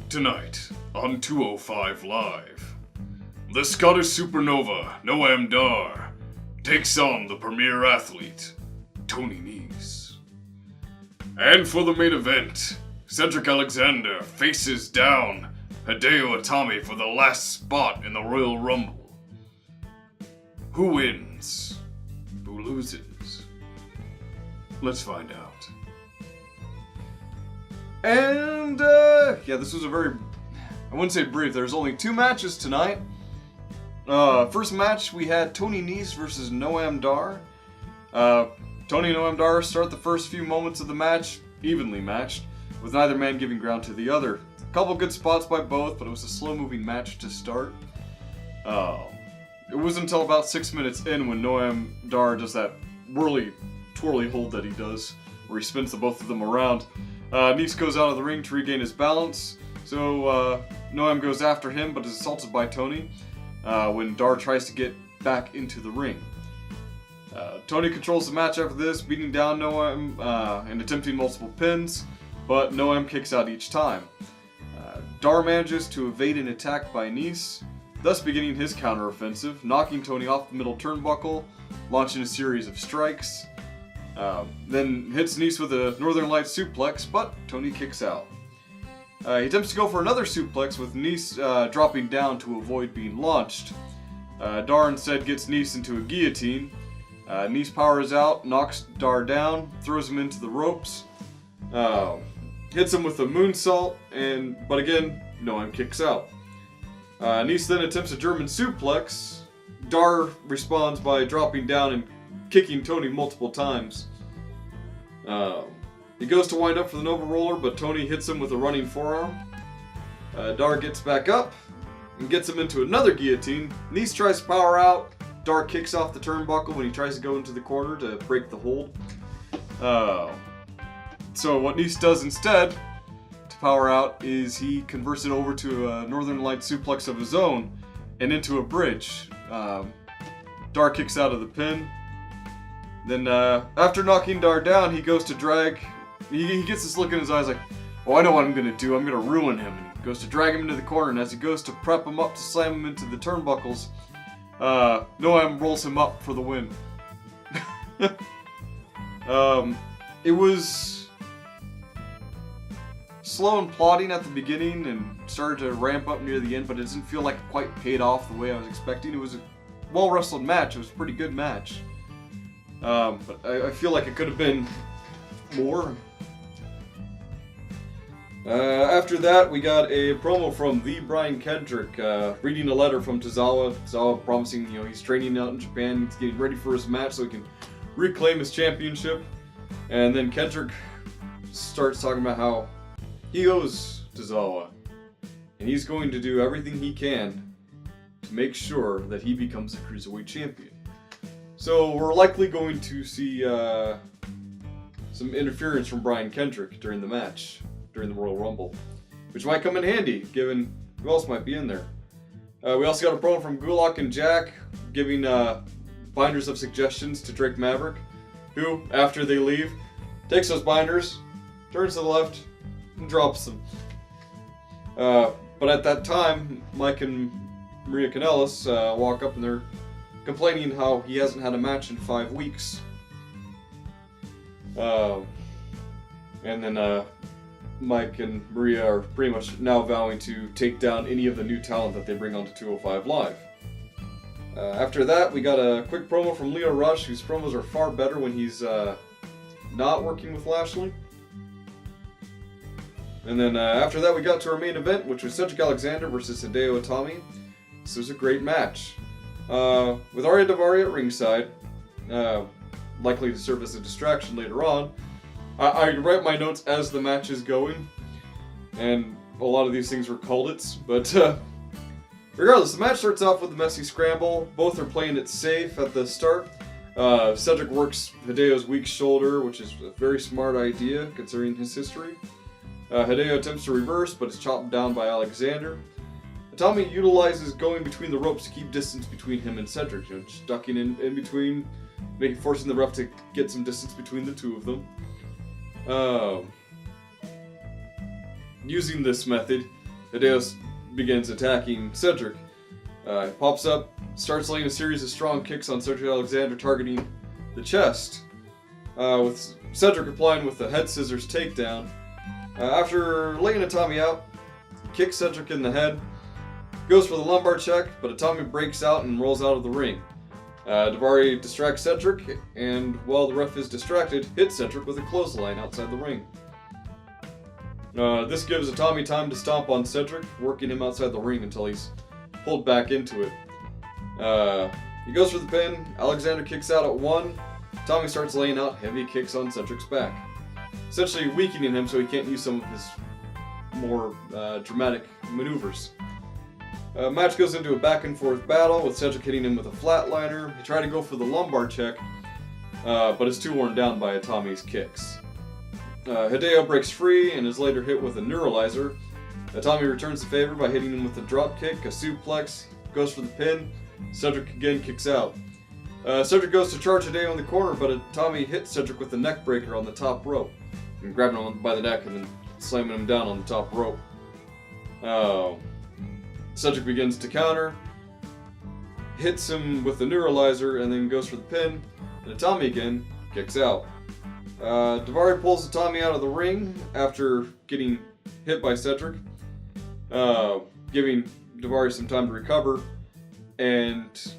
Tonight on 205 Live, the Scottish supernova Noam Dar takes on the premier athlete, Tony Nese. And for the main event, Cedric Alexander faces down Hideo Itami for the last spot in the Royal Rumble. Who wins? Who loses? Let's find out. And, this was a very, I wouldn't say brief, there's only two matches tonight. First match, we had Tony Nese versus Noam Dar. Tony and Noam Dar start the first few moments of the match evenly matched, with neither man giving ground to the other. A couple good spots by both, but it was a slow-moving match to start. It wasn't until about 6 minutes in when Noam Dar does that twirly hold that he does, where he spins the both of them around. Nese goes out of the ring to regain his balance, so Noam goes after him, but is assaulted by Tony when Dar tries to get back into the ring. Tony controls the match after this, beating down Noam and attempting multiple pins, but Noam kicks out each time. Dar manages to evade an attack by Nese, thus beginning his counteroffensive, knocking Tony off the middle turnbuckle, launching a series of strikes. Then hits Nese with a Northern Light suplex, but Tony kicks out. He attempts to go for another suplex with Nese dropping down to avoid being launched. Dar instead gets Nese into a guillotine. Nese powers out, knocks Dar down, throws him into the ropes, hits him with a moonsault, but again, Noam kicks out. Nese then attempts a German suplex. Dar responds by dropping down and kicking Tony multiple times. He goes to wind up for the Nova Roller, but Tony hits him with a running forearm. Dar gets back up and gets him into another guillotine. Nese tries to power out. Dar kicks off the turnbuckle when he tries to go into the corner to break the hold. So what Nese does instead to power out is he converts it over to a Northern Light suplex of his own and into a bridge. Dar kicks out of the pin. Then after knocking Dar down, he goes to drag. He gets this look in his eyes like, oh, I know what I'm going to do. I'm going to ruin him. And he goes to drag him into the corner, and as he goes to prep him up to slam him into the turnbuckles, Noam rolls him up for the win. It was slow and plodding at the beginning and started to ramp up near the end, but it didn't feel like it quite paid off the way I was expecting. It was a well-wrestled match. It was a pretty good match. But I feel like it could have been more. After that, we got a promo from the Brian Kendrick, reading a letter from Tozawa. Tozawa promising, he's training out in Japan, he's getting ready for his match so he can reclaim his championship. And then Kendrick starts talking about how he owes Tozawa, and he's going to do everything he can to make sure that he becomes a Cruiserweight champion. So we're likely going to see some interference from Brian Kendrick during the match, during the Royal Rumble, which might come in handy, given who else might be in there. We also got a promo from Gulak and Jack, giving binders of suggestions to Drake Maverick, who, after they leave, takes those binders, turns to the left, and drops them. But at that time, Mike and Maria Kanellis walk up and they're complaining how he hasn't had a match in 5 weeks. And then Mike and Maria are pretty much now vowing to take down any of the new talent that they bring onto 205 Live. After that, we got a quick promo from Leo Rush, whose promos are far better when he's not working with Lashley. And then after that, we got to our main event, which was Cedric Alexander versus Hideo Itami. This was a great match. With Arya Daivari at ringside, likely to serve as a distraction later on. I write my notes as the match is going, and a lot of these things were call-its, but regardless, the match starts off with a messy scramble. Both are playing it safe at the start. Cedric works Hideo's weak shoulder, which is a very smart idea considering his history. Hideo attempts to reverse, but is chopped down by Alexander. Itami utilizes going between the ropes to keep distance between him and Cedric, just ducking in between, forcing the ref to get some distance between the two of them. Using this method, Hideo begins attacking Cedric. He pops up, starts laying a series of strong kicks on Cedric Alexander, targeting the chest, with Cedric replying with a head scissors takedown. After laying Itami out, he kicks Cedric in the head, goes for the lumbar check, but Itami breaks out and rolls out of the ring. Daivari distracts Cedric, and while the ref is distracted, hits Cedric with a clothesline outside the ring. This gives Itami time to stomp on Cedric, working him outside the ring until he's pulled back into it. He goes for the pin, Alexander kicks out at 1, Itami starts laying out heavy kicks on Cedric's back, essentially weakening him so he can't use some of his more dramatic maneuvers. Match goes into a back and forth battle with Cedric hitting him with a flatliner. He tried to go for the lumbar check, but is too worn down by Itami's kicks. Hideo breaks free and is later hit with a neuralizer. Itami returns the favor by hitting him with a drop kick, a suplex, goes for the pin. Cedric again kicks out. Cedric goes to charge Hideo in the corner, but Itami hits Cedric with a neck breaker on the top rope, and grabbing him by the neck and then slamming him down on the top rope. Cedric begins to counter, hits him with the neuralizer, and then goes for the pin, and Itami again kicks out. Daivari pulls Itami out of the ring after getting hit by Cedric, giving Daivari some time to recover, and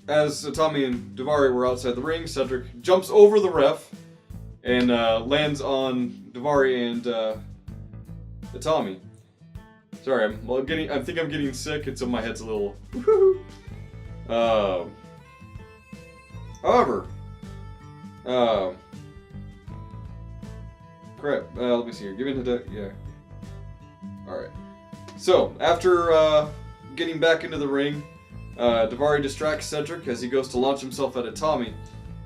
as Itami and Daivari were outside the ring, Cedric jumps over the ref and lands on Daivari and Itami. Sorry, I think I'm getting sick, and so my head's a little. However, crap. Let me see here. Give me the yeah. All right. So after getting back into the ring, Daivari distracts Cedric as he goes to launch himself at Itami,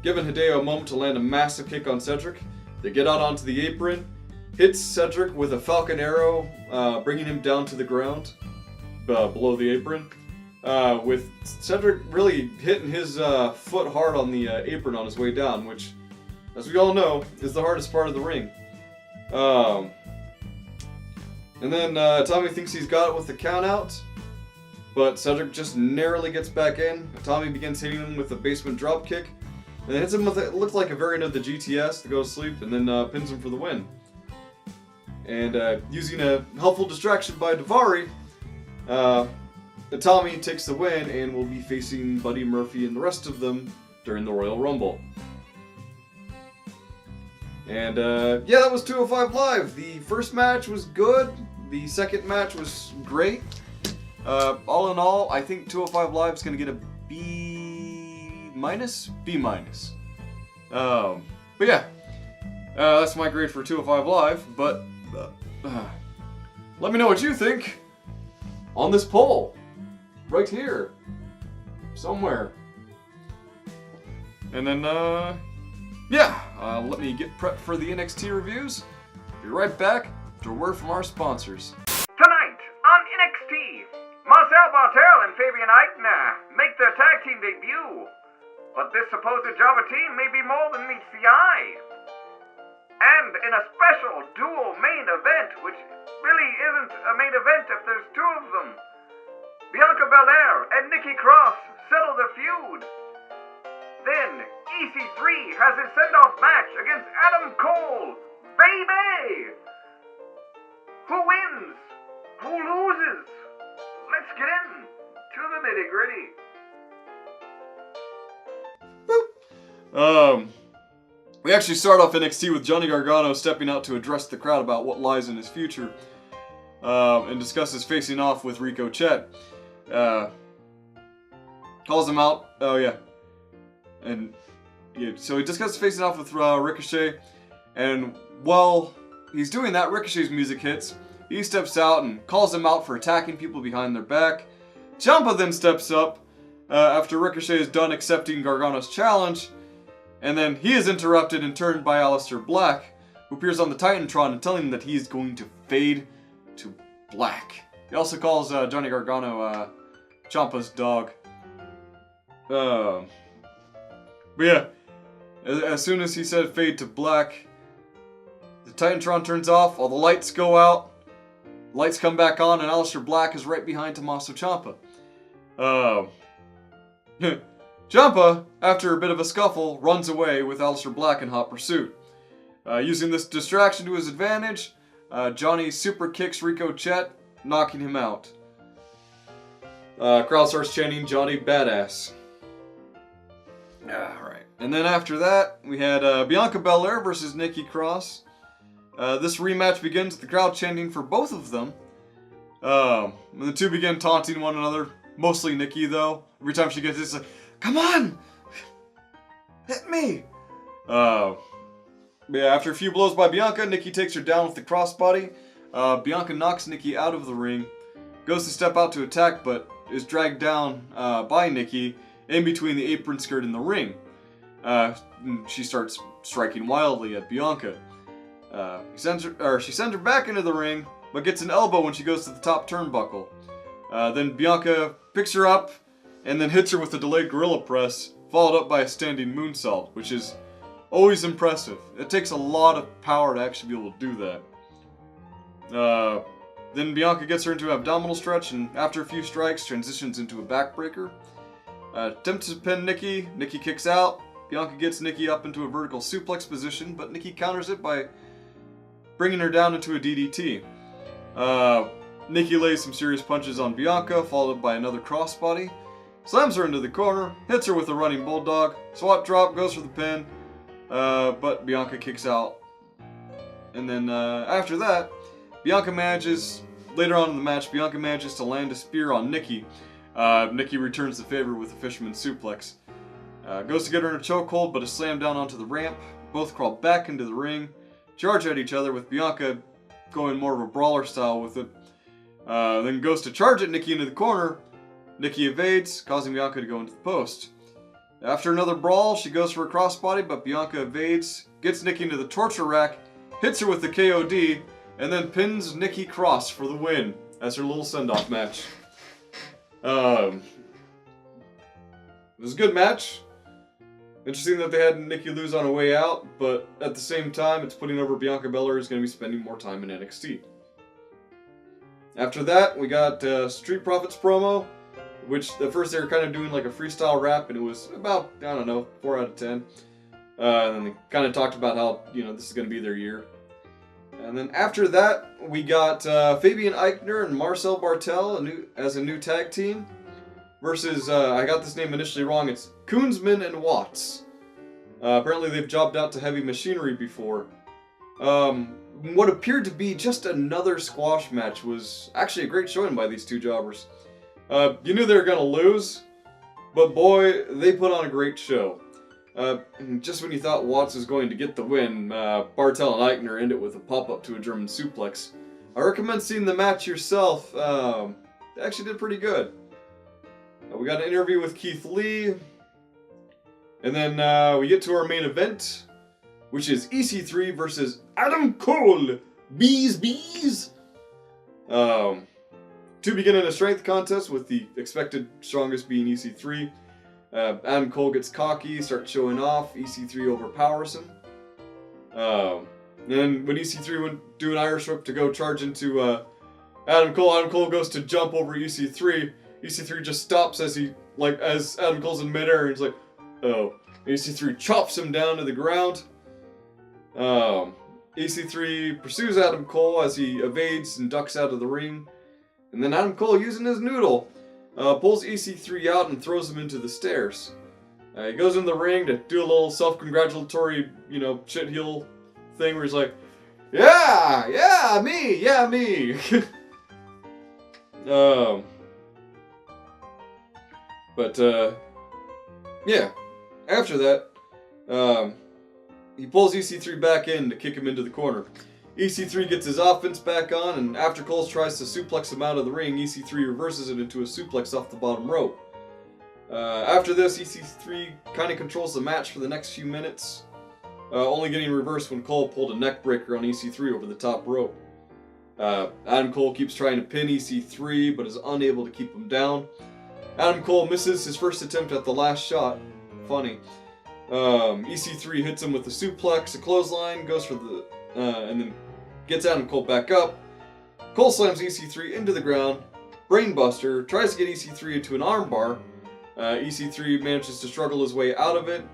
giving Hideo a moment to land a massive kick on Cedric. They get out onto the apron. Hits Cedric with a Falcon Arrow, bringing him down to the ground, below the apron, with Cedric really hitting his foot hard on the apron on his way down, which, as we all know, is the hardest part of the ring. And then Itami thinks he's got it with the countout, but Cedric just narrowly gets back in. Itami begins hitting him with a basement drop kick, and then hits him with it looked like a variant of the GTS to go to sleep, and then pins him for the win. And using a helpful distraction by Daivari, Itami takes the win and will be facing Buddy Murphy and the rest of them during the Royal Rumble. And yeah, that was 205 Live. The first match was good. The second match was great. All in all, I think 205 Live is going to get a B-. B-. But yeah, that's my grade for 205 Live. But let me know what you think on this poll right here somewhere. And then yeah, let me get prepped for the NXT reviews. Be right back to a word from our sponsors. Tonight on NXT, Marcel and Fabian Aichner make their tag team debut. But this supposed Java team may be more than meets the eye. And in a special dual main event, which really isn't a main event if there's two of them, Bianca Belair and Nikki Cross settle the feud. Then EC3 has his send-off match against Adam Cole. Baby! Who wins? Who loses? Let's get in to the nitty-gritty. We actually start off NXT with Johnny Gargano stepping out to address the crowd about what lies in his future, and discusses facing off with Rico Chet. Calls him out. Oh yeah. And yeah, so he discusses facing off with Ricochet, and while he's doing that, Ricochet's music hits. He steps out and calls him out for attacking people behind their back. Ciampa then steps up after Ricochet is done accepting Gargano's challenge, and then he is interrupted and turned by Aleister Black, who appears on the Titantron and telling him that he is going to fade to black. He also calls Johnny Gargano Ciampa's dog. But yeah, as soon as he said fade to black, the Titantron turns off, all the lights go out, lights come back on, and Aleister Black is right behind Tommaso Ciampa. Ciampa, after a bit of a scuffle, runs away with Aleister Black in hot pursuit. Using this distraction to his advantage, Johnny super kicks Ricochet, knocking him out. Crowd starts chanting Johnny Badass. Alright. And then after that, we had Bianca Belair versus Nikki Cross. This rematch begins with the crowd chanting for both of them. And the two begin taunting one another. Mostly Nikki, though. Every time she gets it, it's like, come on! Hit me! Yeah, after a few blows by Bianca, Nikki takes her down with the crossbody. Bianca knocks Nikki out of the ring. Goes to step out to attack, but is dragged down by Nikki in between the apron skirt and the ring. She starts striking wildly at Bianca. She sends her back into the ring, but gets an elbow when she goes to the top turnbuckle. Then Bianca picks her up and then hits her with a delayed gorilla press, followed up by a standing moonsault, which is always impressive. It takes a lot of power to actually be able to do that. Then Bianca gets her into an abdominal stretch, and after a few strikes, transitions into a backbreaker. Attempts to pin Nikki. Nikki kicks out. Bianca gets Nikki up into a vertical suplex position, but Nikki counters it by bringing her down into a DDT. Nikki lays some serious punches on Bianca, followed by another crossbody. Slams her into the corner, hits her with a running bulldog. SWAT drop, goes for the pin, but Bianca kicks out. And then after that, later on in the match, Bianca manages to land a spear on Nikki. Nikki returns the favor with a fisherman suplex. Goes to get her in a chokehold, but is slammed down onto the ramp. Both crawl back into the ring, charge at each other, with Bianca going more of a brawler style with it. Then goes to charge at Nikki into the corner. Nikki evades, causing Bianca to go into the post. After another brawl, she goes for a crossbody, but Bianca evades, gets Nikki into the torture rack, hits her with the KOD, and then pins Nikki Cross for the win as her little send-off match. It was a good match. Interesting that they had Nikki lose on her way out, but at the same time, it's putting over Bianca Belair, who's going to be spending more time in NXT. After that, we got Street Profits promo, which at first they were kind of doing like a freestyle rap, and it was about, 4 out of 10. And then they kind of talked about how, this is going to be their year. And then after that, we got Fabian Aichner and Marcel Bartel as a new tag team versus, I got this name initially wrong, it's Koonsman and Watts. Apparently they've jobbed out to Heavy Machinery before. What appeared to be just another squash match was actually a great showing by these two jobbers. You knew they were going to lose, but boy, they put on a great show. Just when you thought Watts was going to get the win, Bartel and Aichner end it with a pop-up to a German suplex. I recommend seeing the match yourself. They actually did pretty good. We got an interview with Keith Lee. And then we get to our main event, which is EC3 versus Adam Cole. Bees. Two begin in a strength contest with the expected strongest being EC3. Adam Cole gets cocky, starts showing off. EC3 overpowers him. Then when EC3 went do an Irish whip to go charge into Adam Cole goes to jump over EC3. EC3 just stops as Adam Cole's in midair, and he's like, oh. EC3 chops him down to the ground. EC3 pursues Adam Cole as he evades and ducks out of the ring. And then Adam Cole, using his noodle, pulls EC3 out and throws him into the stairs. He goes in the ring to do a little self-congratulatory, shit heel thing where he's like, yeah, me. Yeah. After that, he pulls EC3 back in to kick him into the corner. EC3 gets his offense back on, and after Cole tries to suplex him out of the ring, EC3 reverses it into a suplex off the bottom rope. After this, EC3 kind of controls the match for the next few minutes, only getting reversed when Cole pulled a neck breaker on EC3 over the top rope. Adam Cole keeps trying to pin EC3, but is unable to keep him down. Adam Cole misses his first attempt at the last shot. Funny. EC3 hits him with a suplex, a clothesline, goes for the, and then gets Adam Cole back up. Cole slams EC3 into the ground. Brainbuster tries to get EC3 into an armbar. EC3 manages to struggle his way out of it,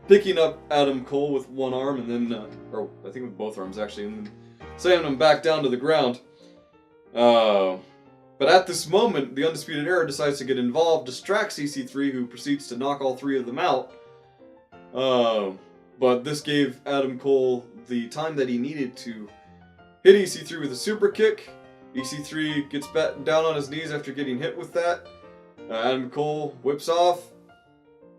picking up Adam Cole with one arm and then, or I think with both arms actually, and then slamming him back down to the ground. But at this moment, the Undisputed Era decides to get involved, distracts EC3, who proceeds to knock all three of them out. But this gave Adam Cole the time that he needed to hit EC3 with a super kick. EC3 gets down on his knees after getting hit with that. Adam Cole whips off,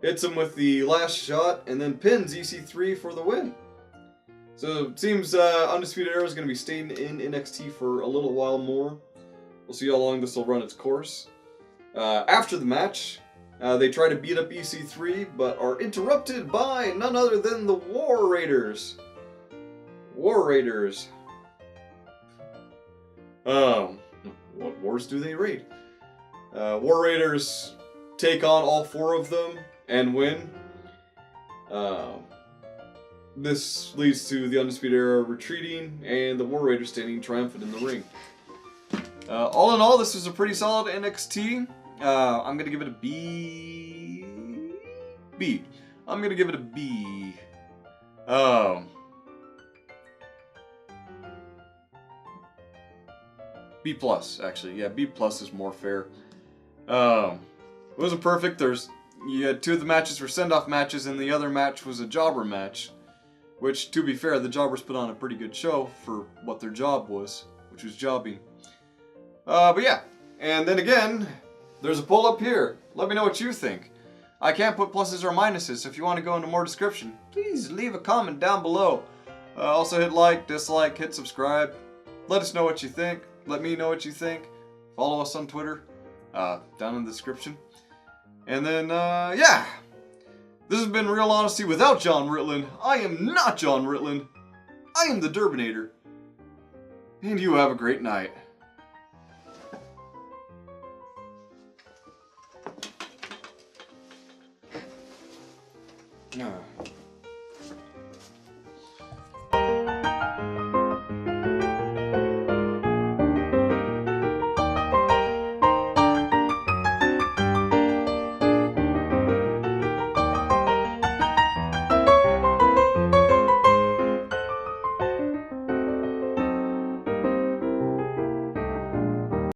hits him with the last shot, and then pins EC3 for the win. So it seems Undisputed Era is going to be staying in NXT for a little while more. We'll see how long this will run its course. After the match, they try to beat up EC3, but are interrupted by none other than the War Raiders. War Raiders. What wars do they raid? War Raiders take on all four of them and win. This leads to the Undisputed Era retreating and the War Raiders standing triumphant in the ring. All in all, this was a pretty solid NXT. I'm gonna give it a B. I'm gonna give it a B. B plus, actually. Yeah, B plus is more fair. It wasn't perfect. You had two of the matches were send-off matches, and the other match was a jobber match. Which, to be fair, the jobbers put on a pretty good show for what their job was, which was jobbing. But yeah, and then again, there's a poll up here. Let me know what you think. I can't put pluses or minuses, so if you want to go into more description, please leave a comment down below. Also hit like, dislike, hit subscribe. Let us know what you think. Let me know what you think. Follow us on Twitter, down in the description. And then, yeah. This has been Real Honesty without Jonn Ritland. I am not Jonn Ritland. I am the Derbinator. And you have a great night.